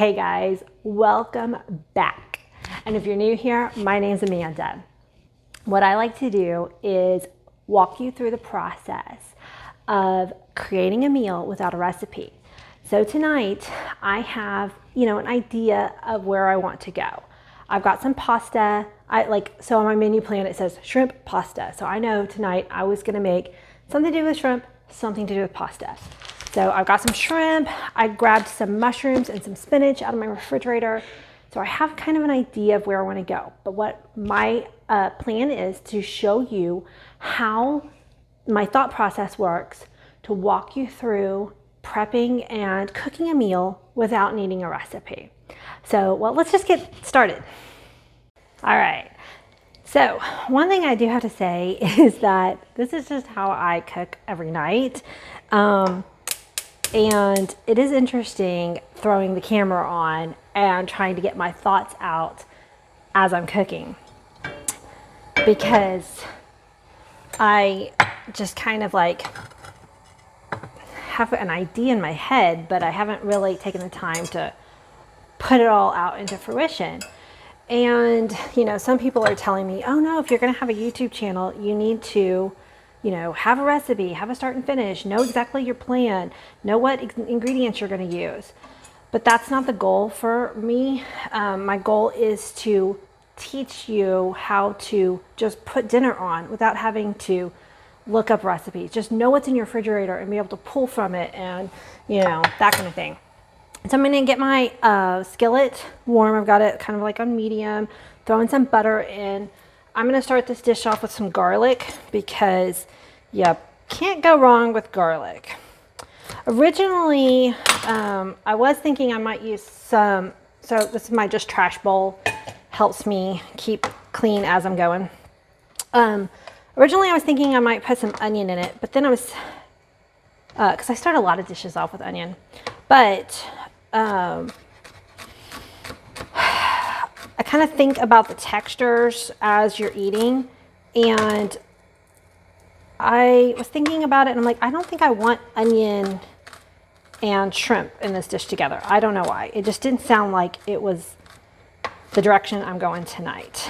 Hey guys, welcome back. And if you're new here, my name's Amanda. What I like to do is walk you through the process of creating a meal without a recipe. So tonight I have, an idea of where I want to go. I've got some pasta. So on my menu plan it says shrimp pasta. So I know tonight I was gonna make something to do with shrimp, something to do with pasta. So I've got some shrimp, I grabbed some mushrooms and some spinach out of my refrigerator. So I have kind of an idea of where I want to go. But what my plan is to show you how my thought process works to walk you through prepping and cooking a meal without needing a recipe. So, let's just get started. All right. So one thing I do have to say is that this is just how I cook every night. And it is interesting throwing the camera on and trying to get my thoughts out as I'm cooking, because I just kind of like have an idea in my head, but I haven't really taken the time to put it all out into fruition. And, some people are telling me, oh no, if you're going to have a YouTube channel, you need to have a recipe, have a start and finish, know exactly your plan, know what ingredients you're going to use. But that's not the goal for me. My goal is to teach you how to just put dinner on without having to look up recipes. Just know what's in your refrigerator and be able to pull from it and, that kind of thing. So I'm going to get my skillet warm. I've got it kind of like on medium, throwing some butter in. I'm going to start this dish off with some garlic because you can't go wrong with garlic. Originally, I was thinking I might use some, so this is my just trash bowl, helps me keep clean as I'm going. Originally I was thinking I might put some onion in it, but then I was, because I start a lot of dishes off with onion, but I kind of think about the textures as you're eating, and I was thinking about it and I'm like, I don't think I want onion and shrimp in this dish together. I don't know why. It just didn't sound like it was the direction I'm going tonight.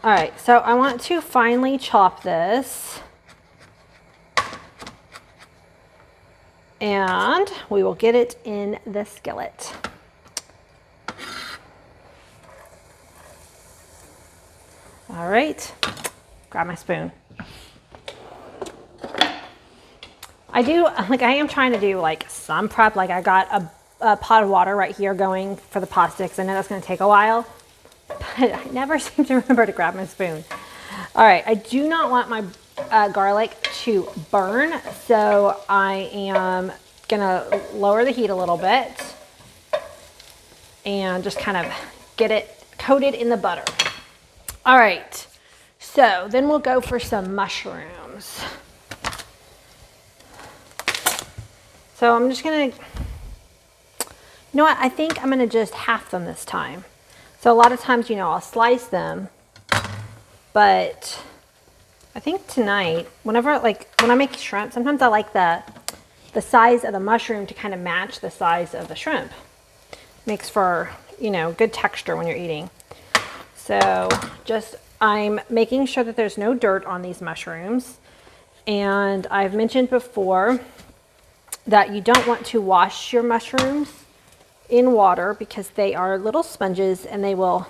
All right, so I want to finely chop this, and we will get it in the skillet. All right, grab my spoon. I am trying to do some prep. I got a pot of water right here going for the pasta because I know that's going to take a while, but I never seem to remember to grab my spoon. All right, I do not want my garlic to burn, so I am gonna lower the heat a little bit and just kind of get it coated in the butter. All right, so then we'll go for some mushrooms. So I'm just gonna, I think I'm gonna just half them this time. So a lot of times, I'll slice them, but I think tonight, when I make shrimp, sometimes I like the size of the mushroom to kind of match the size of the shrimp. Makes for, good texture when you're eating. So I'm making sure that there's no dirt on these mushrooms. And I've mentioned before that you don't want to wash your mushrooms in water because they are little sponges and they will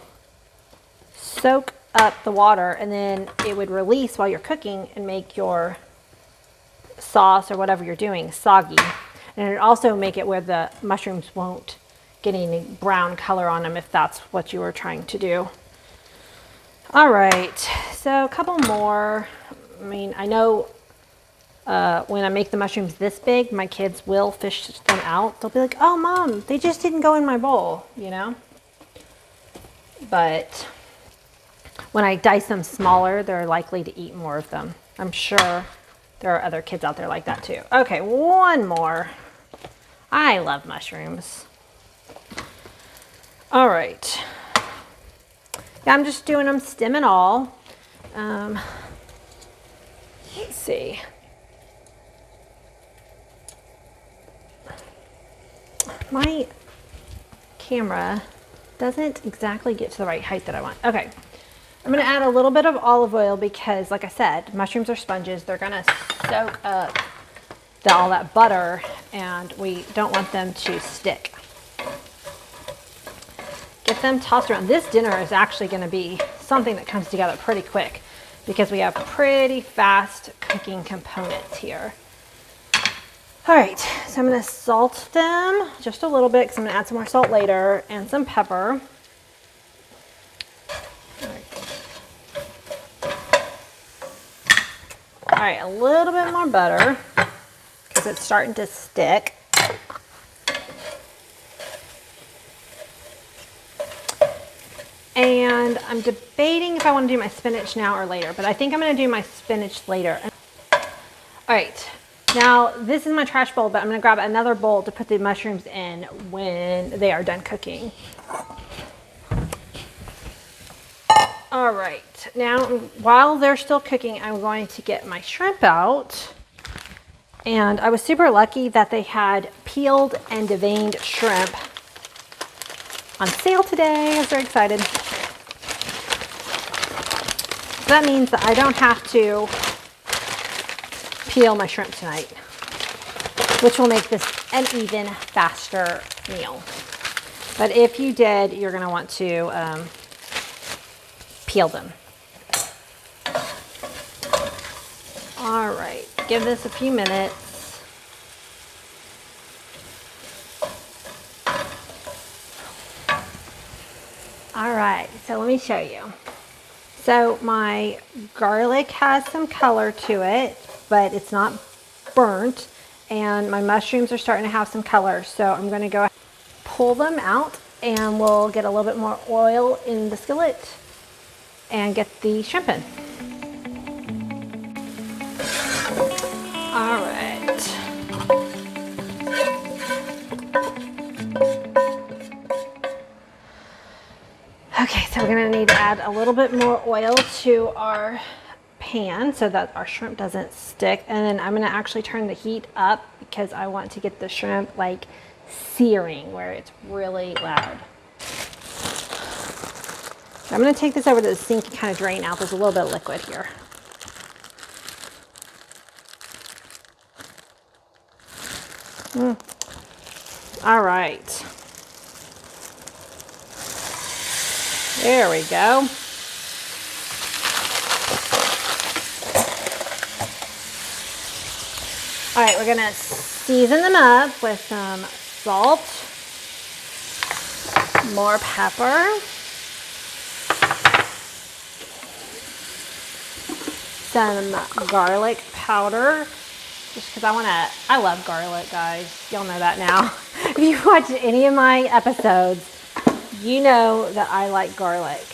soak up the water, and then it would release while you're cooking and make your sauce or whatever you're doing soggy. And it also make it where the mushrooms won't get any brown color on them if that's what you were trying to do. All right, so a couple more. I know when I make the mushrooms this big, my kids will fish them out. They'll be like, oh mom, they just didn't go in my bowl, But when I dice them smaller, they're likely to eat more of them. I'm sure there are other kids out there like that too. Okay, one more. I love mushrooms. All right. Yeah, I'm just doing them stem and all. Let's see. My camera doesn't exactly get to the right height that I want. Okay, I'm gonna add a little bit of olive oil because, like I said, mushrooms are sponges. They're gonna soak up all that butter, and we don't want them to stick. Get them tossed around. This dinner is actually gonna be something that comes together pretty quick because we have pretty fast cooking components here. All right, so I'm gonna salt them just a little bit because I'm gonna add some more salt later, and some pepper. All right, a little bit more butter because it's starting to stick. And I'm debating if I want to do my spinach now or later, but I think I'm going to do my spinach later. All right, now this is my trash bowl, but I'm going to grab another bowl to put the mushrooms in when they are done cooking. All right, now while they're still cooking, I'm going to get my shrimp out. And I was super lucky that they had peeled and deveined shrimp on sale today. I was very excited. So that means that I don't have to peel my shrimp tonight, which will make this an even faster meal. But if you did, you're going to want to peel them. All right, give this a few minutes. All right, so let me show you. So my garlic has some color to it, but it's not burnt, and my mushrooms are starting to have some color. So I'm going to go pull them out, and we'll get a little bit more oil in the skillet and get the shrimp in. All right. Okay, so we're gonna need to add a little bit more oil to our pan so that our shrimp doesn't stick. And then I'm gonna actually turn the heat up because I want to get the shrimp like searing where it's really loud. So I'm gonna take this over to the sink and kind of drain out. There's a little bit of liquid here. All right. There we go. All right, we're gonna season them up with some salt, more pepper, some garlic powder, just because I love garlic, guys. Y'all know that now. If you watch any of my episodes, you know that I like garlic.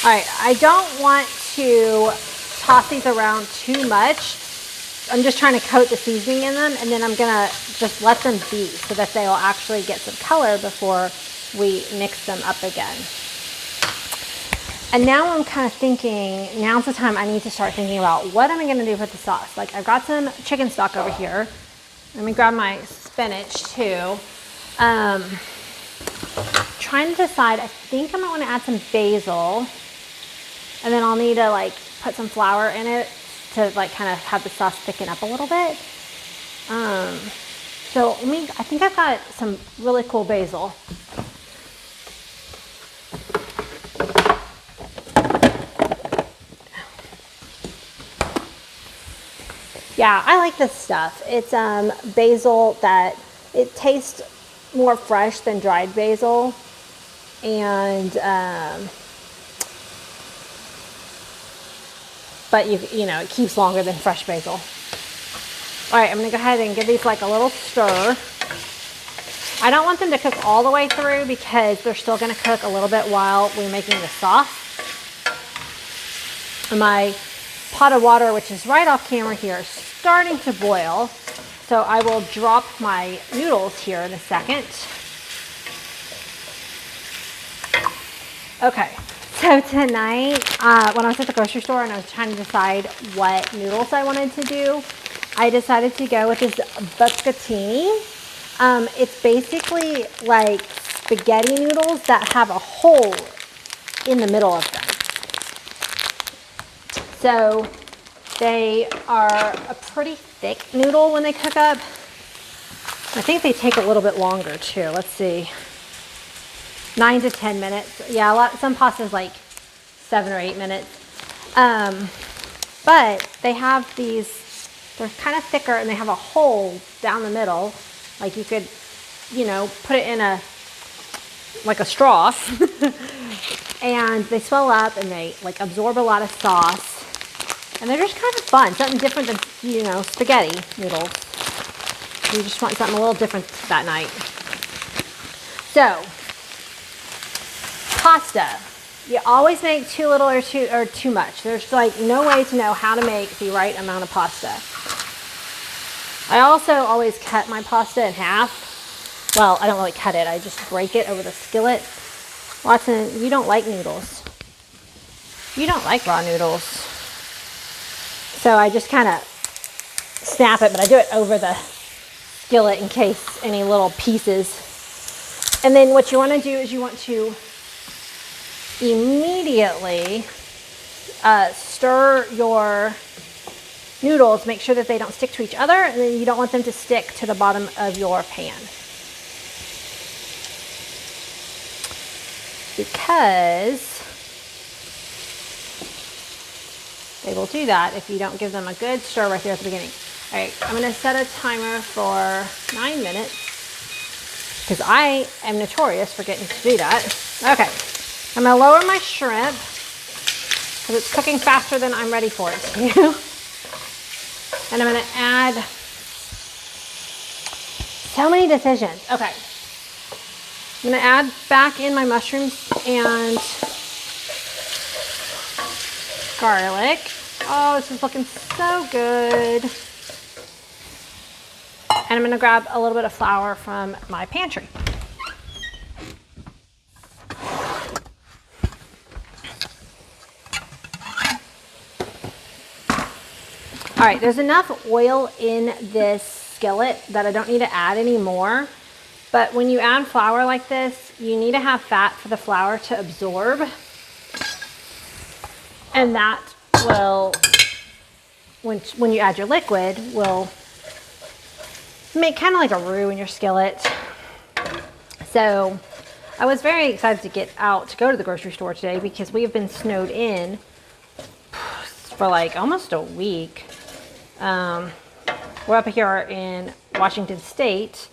All right, I don't want to toss these around too much. I'm just trying to coat the seasoning in them, and then I'm gonna just let them be so that they'll actually get some color before we mix them up again. And now I'm kind of thinking, now's the time I need to start thinking about what am I gonna do with the sauce? Like I've got some chicken stock over here. Let me grab my spinach too. Trying to decide, I think I might want to add some basil, and then I'll need to like put some flour in it to like kind of have the sauce thicken up a little bit. So I think I've got some really cool basil. Yeah, I like this stuff. It's basil that it tastes more fresh than dried basil, and but you know, it keeps longer than fresh basil. All right, I'm gonna go ahead and give these like a little stir. I don't want them to cook all the way through because they're still gonna cook a little bit while we're making the sauce. My pot of water, which is right off camera here, is starting to boil. So I will drop my noodles here in a second. Okay, so tonight when I was at the grocery store and I was trying to decide what noodles I wanted to do, I decided to go with this bucatini. It's basically like spaghetti noodles that have a hole in the middle of them. So they are a pretty thick noodle when they cook up. I think they take a little bit longer too. Let's see, 9 to 10 minutes. Yeah, some pastas like 7 or 8 minutes. But they have these, they're kind of thicker and they have a hole down the middle. Like you could, you know, put it in like a straw. And they swell up and they like absorb a lot of sauce. And they're just kind of fun, something different than, you know, spaghetti noodles. You just want something a little different that night. So, pasta. You always make too little or too much. There's like no way to know how to make the right amount of pasta. I also always cut my pasta in half. Well, I don't really cut it. I just break it over the skillet. Watson, you don't like noodles. You don't like raw noodles. So I just kind of snap it, but I do it over the skillet in case any little pieces. And then what you want to do is you want to immediately stir your noodles, make sure that they don't stick to each other, and then you don't want them to stick to the bottom of your pan. Because they will do that if you don't give them a good stir right there at the beginning. All right, I'm gonna set a timer for 9 minutes because I am notorious for getting to do that. Okay, I'm gonna lower my shrimp because it's cooking faster than I'm ready for it to. And I'm gonna add so many decisions. Okay, I'm gonna add back in my mushrooms and garlic. Oh, this is looking so good. And I'm gonna grab a little bit of flour from my pantry. All right, there's enough oil in this skillet that I don't need to add any more. But when you add flour like this, you need to have fat for the flour to absorb. And that will, when you add your liquid, will make kind of like a roux in your skillet. So I was very excited to get out to go to the grocery store today because we have been snowed in for like almost a week. We're up here in Washington State.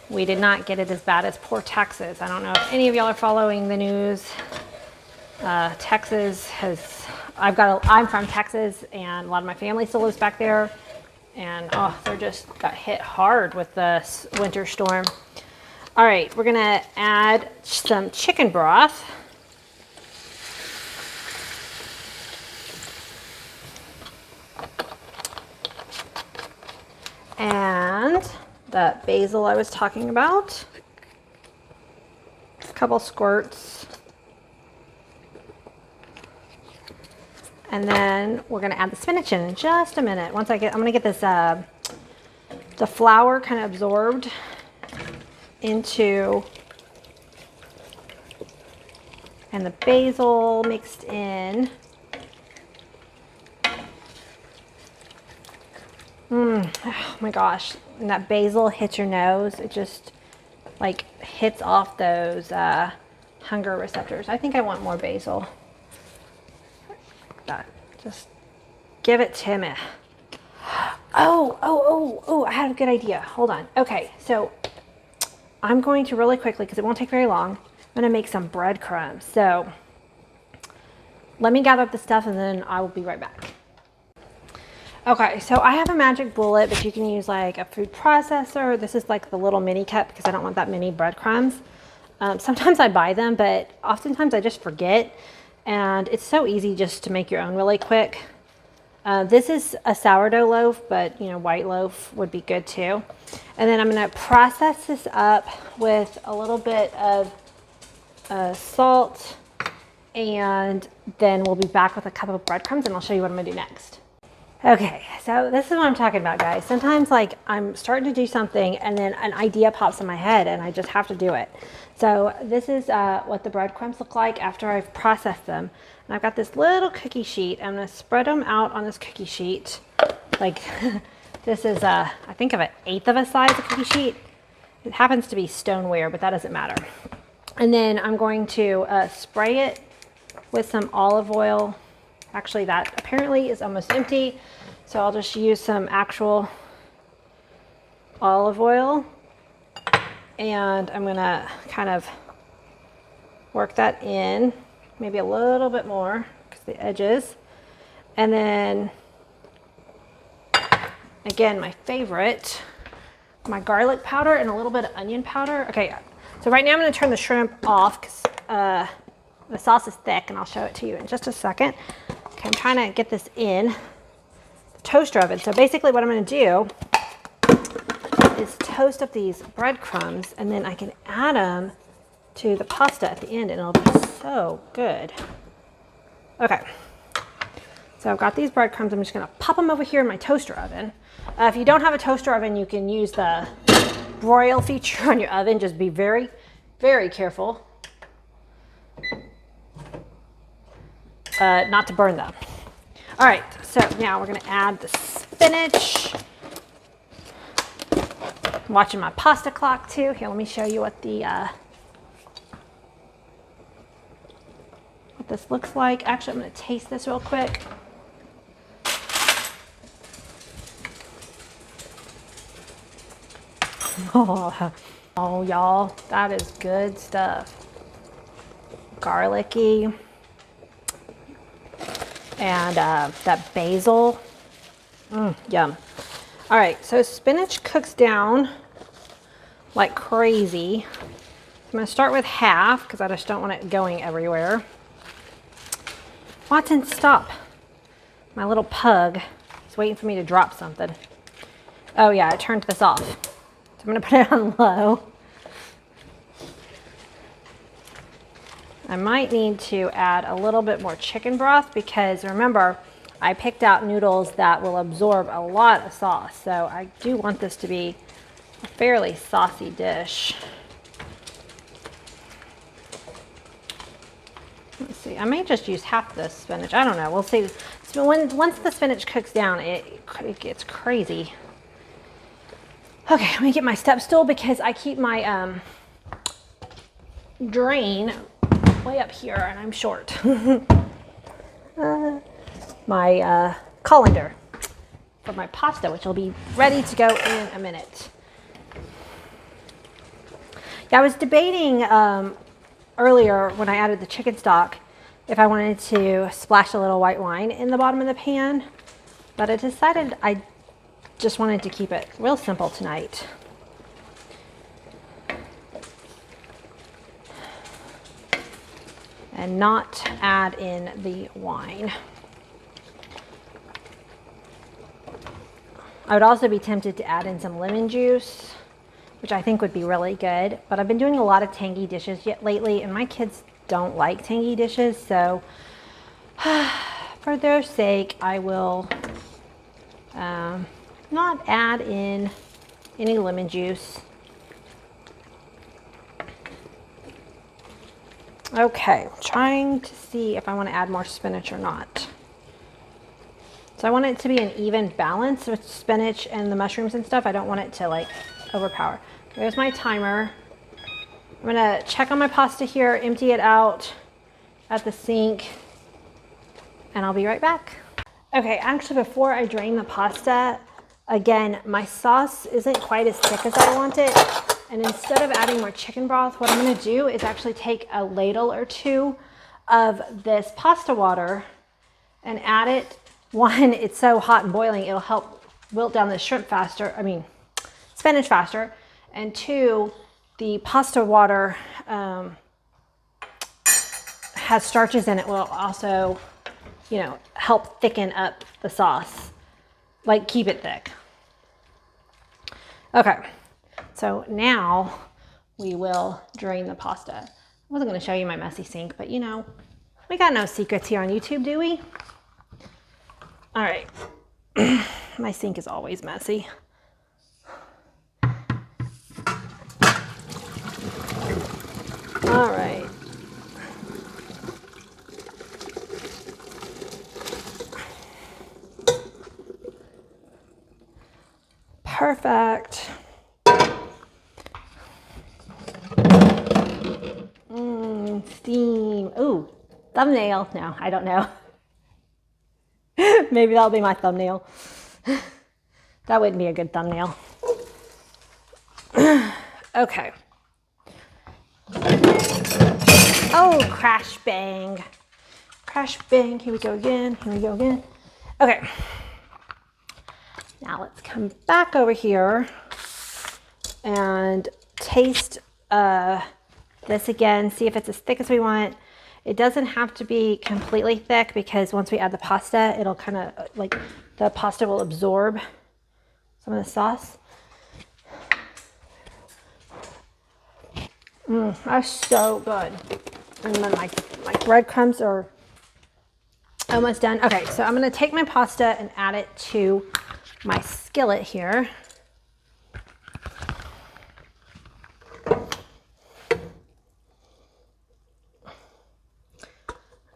We did not get it as bad as poor Texas. I don't know if any of y'all are following the news. Texas has, I'm from Texas and a lot of my family still lives back there. And oh, they just got hit hard with the winter storm. All right, we're gonna add some chicken broth. And that basil I was talking about. A couple squirts. And then we're gonna add the spinach in just a minute. I'm gonna get this, the flour kind of absorbed into, and the basil mixed in. Oh my gosh, when that basil hits your nose, it just like hits off those hunger receptors. I think I want more basil. That. Just give it to me. Oh, I had a good idea. Hold on. Okay, so I'm going to really quickly, because it won't take very long, I'm gonna make some breadcrumbs. So let me gather up the stuff and then I will be right back. Okay, so I have a magic bullet, but you can use like a food processor. This is like the little mini cup because I don't want that many breadcrumbs. Sometimes I buy them, but oftentimes I just forget. And it's so easy just to make your own really quick. This is a sourdough loaf, but you know, white loaf would be good too. And then I'm gonna process this up with a little bit of salt, and then we'll be back with a cup of breadcrumbs and I'll show you what I'm gonna do next. Okay, so this is what I'm talking about, guys. Sometimes like I'm starting to do something and then an idea pops in my head and I just have to do it. So this is what the breadcrumbs look like after I've processed them. And I've got this little cookie sheet. I'm gonna spread them out on this cookie sheet. Like this is, I think of an eighth of a size of cookie sheet. It happens to be stoneware, but that doesn't matter. And then I'm going to spray it with some olive oil. Actually, that apparently is almost empty, so I'll just use some actual olive oil, and I'm gonna kind of work that in, maybe a little bit more because the edges, and then again, my favorite, my garlic powder and a little bit of onion powder. Okay, so right now I'm gonna turn the shrimp off because the sauce is thick, and I'll show it to you in just a second. Okay, I'm trying to get this in the toaster oven. So basically what I'm going to do is toast up these breadcrumbs, and then I can add them to the pasta at the end, and it'll be so good. Okay, so I've got these breadcrumbs. I'm just going to pop them over here in my toaster oven. If you don't have a toaster oven, you can use the broil feature on your oven. Just be very, very careful not to burn them. All right, so now we're gonna add the spinach. I'm watching my pasta clock too. Here, let me show you what what this looks like. Actually, I'm gonna taste this real quick. Oh, y'all, that is good stuff. Garlicky. And that basil, yum. All right, so spinach cooks down like crazy. I'm gonna start with half because I just don't want it going everywhere. Watson, stop. My little pug is waiting for me to drop something. Oh yeah, I turned this off. So I'm gonna put it on low. I might need to add a little bit more chicken broth because remember, I picked out noodles that will absorb a lot of sauce. So I do want this to be a fairly saucy dish. Let's see, I may just use half the spinach. I don't know, we'll see. So once the spinach cooks down, it gets crazy. Okay, let me get my step stool because I keep my drain way up here and I'm short. My colander for my pasta, which will be ready to go in a minute. Yeah, I was debating earlier when I added the chicken stock if I wanted to splash a little white wine in the bottom of the pan, but I decided I just wanted to keep it real simple tonight. And not add in the wine. I would also be tempted to add in some lemon juice, which I think would be really good. But I've been doing a lot of tangy dishes lately, and my kids don't like tangy dishes. So for their sake, I will not add in any lemon juice. Okay, trying to see if I want to add more spinach or not. So I want it to be an even balance with spinach and the mushrooms and stuff. I don't want it to like overpower. There's my timer. I'm gonna check on my pasta here, empty it out at the sink, and I'll be right back. Okay, actually before I drain the pasta, again, my sauce isn't quite as thick as I want it. And instead of adding more chicken broth, what I'm gonna do is actually take a ladle or two of this pasta water and add it. One, it's so hot and boiling, it'll help wilt down the spinach faster. And two, the pasta water has starches in it, will also, you know, help thicken up the sauce, like keep it thick. Okay. So now we will drain the pasta. I wasn't going to show you my messy sink, but you know, we got no secrets here on YouTube, do we? All right. My sink is always messy. All right. Perfect. Steam. Ooh, thumbnail. No, I don't know. Maybe that'll be my thumbnail. That wouldn't be a good thumbnail. Okay. Oh, crash bang. Crash bang. Here we go again. Here we go again. Okay. Now let's come back over here and taste this again. See if it's as thick as we want. It doesn't have to be completely thick because once we add the pasta, it'll kind of like the pasta will absorb some of the sauce. That's so good. And then my breadcrumbs are almost done. Okay, so I'm gonna take my pasta and add it to my skillet here.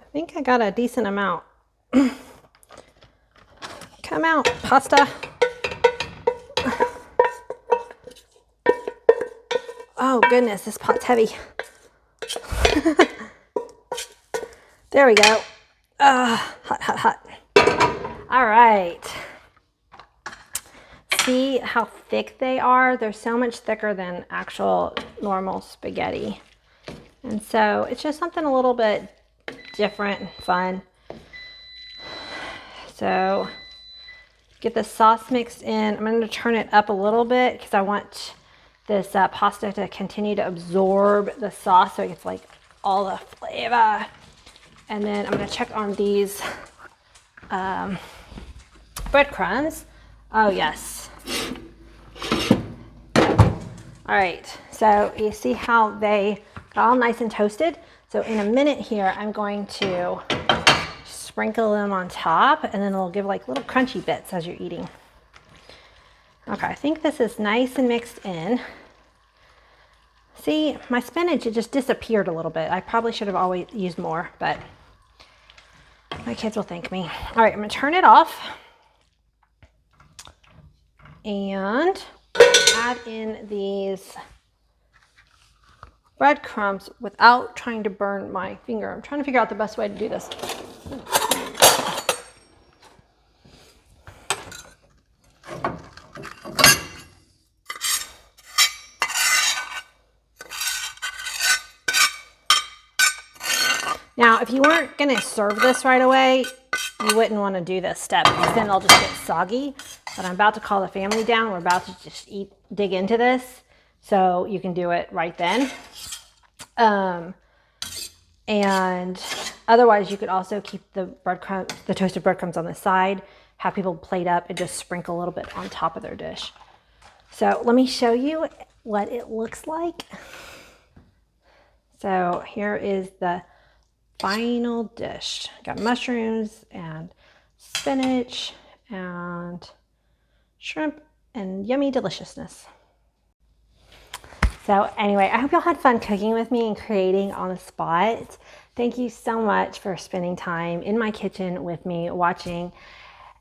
I think I got a decent amount. Come out, pasta. Oh goodness, this pot's heavy. There we go. Hot, hot, hot. All right. See how thick they are? They're so much thicker than actual normal spaghetti. And so it's just something a little bit different and fun. So get the sauce mixed in. I'm going to turn it up a little bit because I want this pasta to continue to absorb the sauce so it gets like all the flavor. And then I'm going to check on these breadcrumbs. Oh yes. All right, so you see how they got all nice and toasted? So in a minute here, I'm going to sprinkle them on top and then it'll give like little crunchy bits as you're eating. Okay, I think this is nice and mixed in. See, my spinach, it just disappeared a little bit. I probably should have always used more, but my kids will thank me. All right, I'm gonna turn it off and add in these breadcrumbs without trying to burn my finger. I'm trying to figure out the best way to do this. Now, if you weren't going to serve this right away, you wouldn't want to do this step because then it'll just get soggy. But I'm about to call the family down. We're about to just dig into this. So you can do it right then. And otherwise you could also keep the breadcrumbs, the toasted breadcrumbs on the side, have people plate up and just sprinkle a little bit on top of their dish. So let me show you what it looks like. So here is the final dish. Got mushrooms and spinach and shrimp and yummy deliciousness. So anyway, I hope y'all had fun cooking with me and creating on the spot. Thank you so much for spending time in my kitchen with me watching.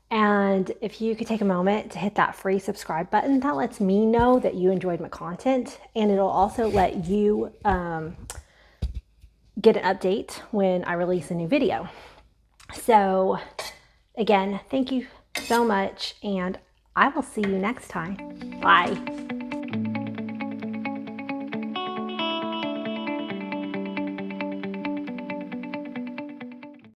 And if you could take a moment to hit that free subscribe button, that lets me know that you enjoyed my content, and it'll also let you get an update when I release a new video. So again, thank you so much, and I will see you next time. Bye.